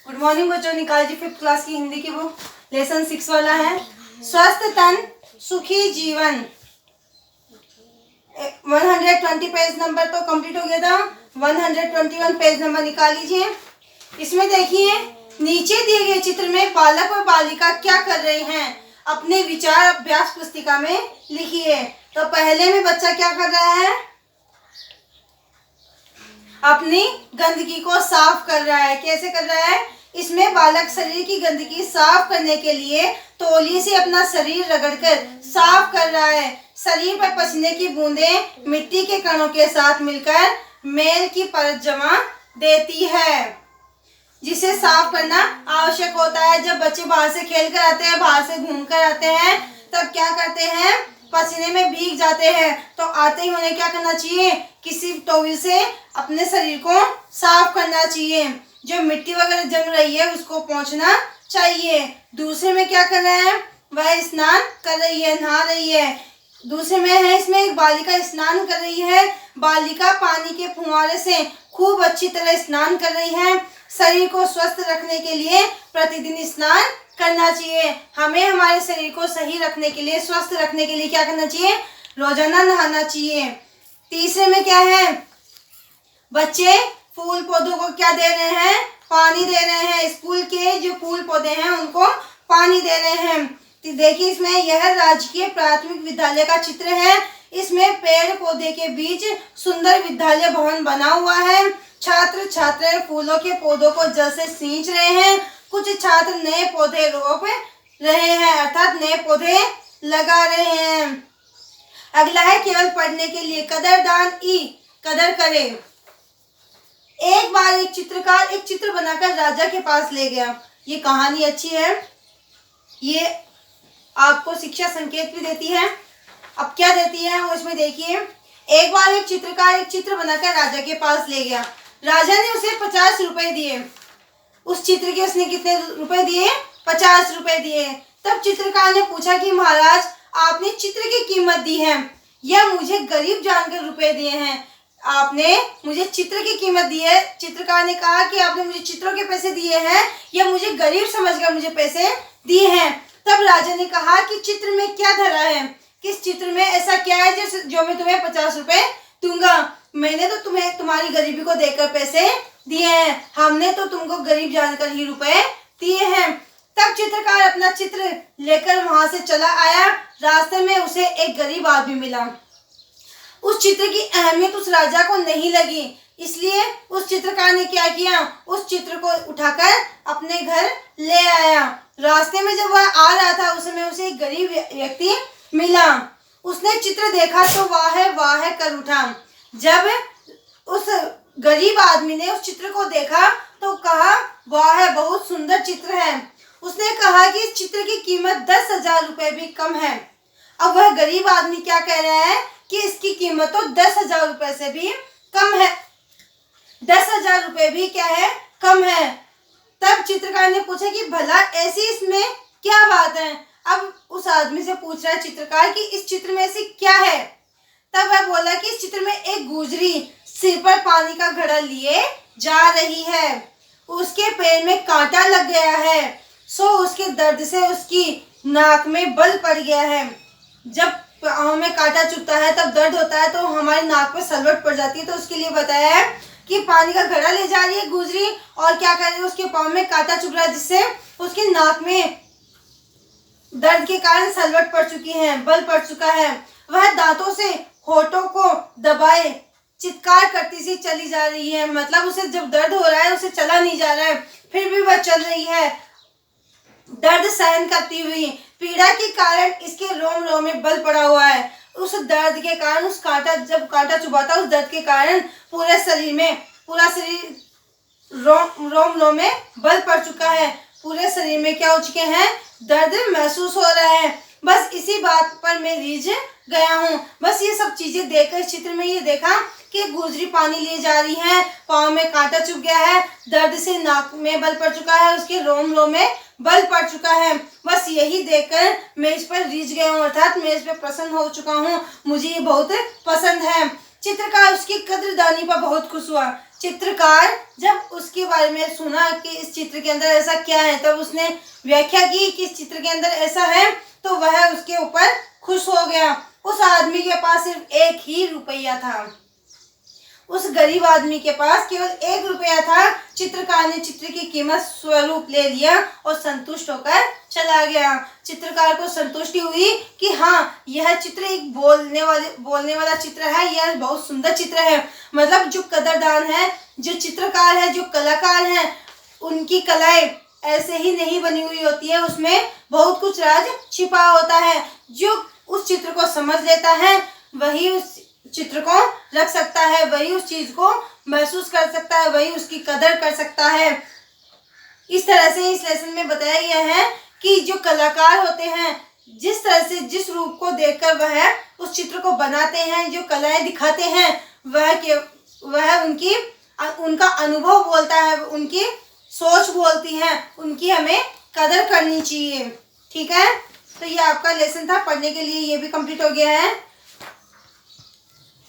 Good morning बच्चों। निकाल जी 5th class की हिंदी की बुक लेसन 6 वाला है स्वस्थ तन सुखी जीवन। 120 पेज नंबर तो कंप्लीट हो गया था। 121 पेज नंबर निकाल लीजिए। इसमें देखिए नीचे दिए गए चित्र में बालक और बालिका क्या कर रहे हैं, अपने विचार अभ्यास पुस्तिका में लिखिए। तो पहले में बच्चा क्या कर रहा है, अपनी गंदगी को साफ कर रहा है। कैसे कर रहा है, इसमें बालक शरीर की गंदगी साफ करने के लिए तौलिए से अपना शरीर रगड़कर साफ कर रहा है। शरीर पर पसीने की बूंदें मिट्टी के कणों के साथ मिलकर मैल की परत जमा देती है, जिसे साफ करना आवश्यक होता है। जब बच्चे बाहर से खेल कर आते हैं, बाहर से घूम कर आते हैं, तब क्या करते हैं, पसीने में भीग जाते हैं। तो आते ही उन्हें क्या करना चाहिए, किसी टॉवल से अपने शरीर को साफ करना चाहिए। जो मिट्टी वगैरह जम रही है उसको पोंछना चाहिए। दूसरे में क्या कर रहा है, वह स्नान कर रही है, नहा रही है। दूसरे में है, इसमें एक बालिका स्नान कर रही है। बालिका पानी के फुहारे से खूब अच्छी तरह स्नान कर रही है। शरीर को स्वस्थ रखने के लिए प्रतिदिन स्नान करना चाहिए। हमें हमारे शरीर को सही रखने के लिए, स्वस्थ रखने के लिए क्या करना चाहिए, रोजाना नहाना चाहिए। तीसरे में क्या है, बच्चे फूल पौधों को क्या दे रहे हैं, पानी दे रहे हैं। स्कूल के जो फूल पौधे हैं उनको पानी दे रहे हैं। तो देखिए इसमें यह राजकीय प्राथमिक विद्यालय का चित्र है। इसमें पेड़ पौधे के बीच सुंदर विद्यालय भवन बना हुआ है। छात्र छात्राएं फूलों के पौधों को जल से सींच रहे हैं। कुछ छात्र नए पौधे रोप रहे हैं, अर्थात नए पौधे लगा रहे हैं। अगला है केवल पढ़ने के लिए, कदरदान ई कदर करे। एक बार एक चित्रकार एक चित्र बनाकर राजा के पास ले गया। ये कहानी अच्छी है, ये आपको शिक्षा संकेत भी देती है। अब क्या देती है वो इसमें देखिए। एक बार एक चित्रकार एक चित्र बनाकर राजा के पास ले गया। राजा ने उसे 50 रुपए दिए। उस चित्र के उसने कितने रुपए दिए, 50 रुपए दिए। तब चित्रकार ने पूछा कि महाराज, आपने चित्र की कीमत दी है या मुझे गरीब जानकर रुपए दिए हैं? आपने मुझे चित्र की कीमत दी है। चित्रकार ने कहा कि आपने मुझे चित्रों के पैसे दिए हैं या मुझे गरीब समझकर मुझे पैसे दिए हैं। तब राजा ने कहा कि चित्र में क्या धरा है, किस चित्र में ऐसा क्या है जो मैं तुम्हें 50 रुपए दूंगा? मैंने तो तुम्हें तुम्हारी गरीबी को देखकर पैसे दिए हैं, हमने तो तुमको गरीब जानकर ही रुपए दिए हैं। तब चित्रकार अपना चित्र लेकर वहां से चला आया। रास्ते में उसे एक गरीब आदमी मिला। उस चित्र की अहमियत उस राजा को नहीं लगी, इसलिए उस चित्रकार ने क्या किया, उस चित्र को उठाकर अपने घर ले आया। रास्ते में जब वह आ रहा था उस समय उसे एक गरीब व्यक्ति मिला। उसने चित्र देखा तो वाह कर उठा। जब उस गरीब आदमी ने उस चित्र को देखा तो कहा, वाह बहुत सुंदर चित्र है। उसने कहा कि इस चित्र की कीमत 10,000 रुपए भी कम है। अब वह गरीब आदमी क्या कह रहा है कि इसकी कीमत तो 10,000 रुपए से भी कम है, 10,000 रुपए भी क्या है, कम है। तब चित्रकार ने पूछा कि भला ऐसी इसमें क्या बात है? अब उस आदमी से पूछ रहा है चित्रकार कि इस चित्र में ऐसी क्या है? तब वह बोला कि इस चित्र में एक गुजरी सिर पर पानी का घड़ा लिए जा रही है। उसके पैर में कांटा लग गया है, सो उसके दर्द से उसकी नाक में बल पड़ गया है। जब पाँव में कांटा चुभता है तब दर्द होता है, तो हमारी नाक पे सलवट पड़ जाती है। तो उसके लिए बताया है कि पानी का घड़ा ले जा रही है गुजरी और क्या कर रही है, उसके पाँव में कांटा चुभ रहा है, जिससे उसकी नाक में दर्द के कारण सलवट पड़ चुकी है, बल पड़ चुका है। वह दांतों से होठों को दबाए चित्कार करती सी चली जा रही है। मतलब उसे जब दर्द हो रहा है, उसे चला नहीं जा रहा है, फिर भी वह चल रही है दर्द सहन करती हुई। पीड़ा के कारण इसके रोम रोम में बल पड़ा हुआ है। उस दर्द के कारण, उस कांटा जब कांटा चुभा था उस दर्द के कारण पूरे शरीर में, पूरा शरीर रोम रोम में बल पड़ चुका है। पूरे शरीर में क्या हो चुके हैं, दर्द महसूस हो रहा है। बस इसी बात पर मैं रीझ गया हूँ। बस ये सब चीजें देखकर इस चित्र में ये देखा कि गुजरी पानी ले जा रही है, पाँव में कांटा चुभ गया है, दर्द से नाक में बल पड़ चुका है, उसके रोम रोम में बल पड़ चुका है। बस यही देखकर मैं इस पर रीझ गया हूँ, अर्थात मैं इस पर प्रसन्न हो चुका हूँ, मुझे ये बहुत पसंद है। चित्रकार उसकी कद्रदानी पर बहुत खुश हुआ। चित्रकार जब उसके बारे में सुना कि इस चित्र के अंदर ऐसा क्या है, तब उसने व्याख्या की कि इस चित्र के अंदर ऐसा है, तो वह उसके ऊपर खुश हो गया। उस आदमी के पास सिर्फ 1 ही रुपया था। उस गरीब आदमी के पास केवल 1 रुपया था। चित्रकार ने चित्र की कीमत स्वरूप ले लिया और संतुष्ट होकर चला गया। चित्रकार को संतुष्टि हुई कि हाँ, यह चित्र एक बोलने वाला चित्र है, यह बहुत सुंदर चित्र है। मतलब जो कदरदान है, जो चित्रकार है, जो कलाकार है, उनकी कलाएं ऐसे ही नहीं बनी हुई होती है, उसमें बहुत कुछ राज छिपा होता है। जो उस चित्र को समझ लेता है वही उस चित्र को रख सकता है, वही उस चीज को महसूस कर सकता है, वही उसकी कदर कर सकता है। इस तरह से इस लेसन में बताया गया है कि जो कलाकार होते हैं, जिस तरह से जिस रूप को देखकर वह उस चित्र को बनाते हैं, जो कलाएं दिखाते हैं, वह उनका अनुभव बोलता है, उनकी सोच बोलती है, उनकी हमें कदर करनी चाहिए। ठीक है, तो ये आपका लेसन था, पढ़ने के लिए ये भी कंप्लीट हो गया है।